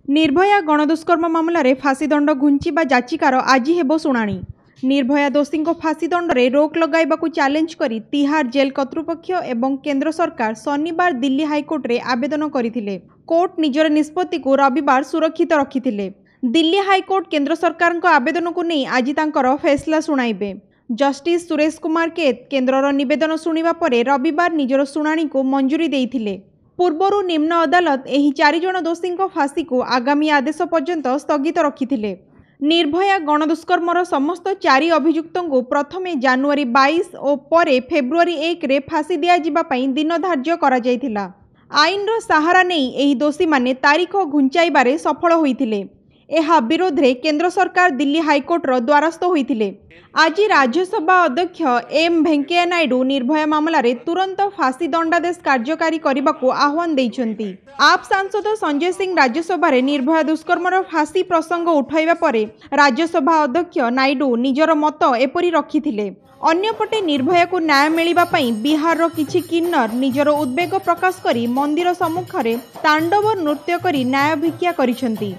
निर्भया गणदुष्कर्म मामलें फाँसीदंड घुंचिबा याचिकार आज हेबो शुणाणी। निर्भया दोषी फाँसीदंड में रोक लगाइबाकू चैलेंज करी तिहार जेल कर्तृपक्ष एवं केंद्र सरकार शनिवार दिल्ली हाईकोर्ट रे आवेदन करथिले। कोर्ट निजर निष्पत्ति को रविवार सुरक्षित रखिथिले। दिल्ली हाईकोर्ट केंद्र सरकार आवेदन को नहीं आज तांकर फैसला शुणाइबे। जस्टिस सुरेश कुमार केत केंद्रर निवेदन शुणिबा परे रविवार निजर शुणाणी को मंजूरी देइथिले। पूर्वरु निम्न अदालत एही 4 जण दोषी फाँसी को आगामी आदेश पर्यंत स्थगित रखिथिले। निर्भया गणदुष्कर्मर समस्त 4 अभियुक्तों को प्रथमे जनवरी 22 और परे फेब्रुआरी 1 रे फाँसी दिया जिबा पई दिन धार्य करा जायथिला। आईनर सहारा नहीं एही दोषी माने तारीख घुंचाइबारे सफल होइथिले। एहा विरोध रे केंद्र सरकार दिल्ली हाईकोर्टर द्वारस्थ होइथिले। आज राज्यसभा अध्यक्ष एम वेंकैया नायडू निर्भया मामला रे तुरंत फाँसी दंडादेश कार्यकारी करने को आह्वान देइछंती। आप सांसद संजय सिंह राज्यसभा रे निर्भया दुष्कर्मर फाँसी प्रसंग उठाइबा परे राज्यसभा अध्यक्ष नायडू निजर मत एपरी रखिथिले। अन्यपटे निर्भया को न्याय मिलिबा पई बिहार किछि किन्नर निजर उद्वेग प्रकाश करी मंदिर सम्मुखरे तांडव नृत्य करी न्याय भिक्षा करिसंती।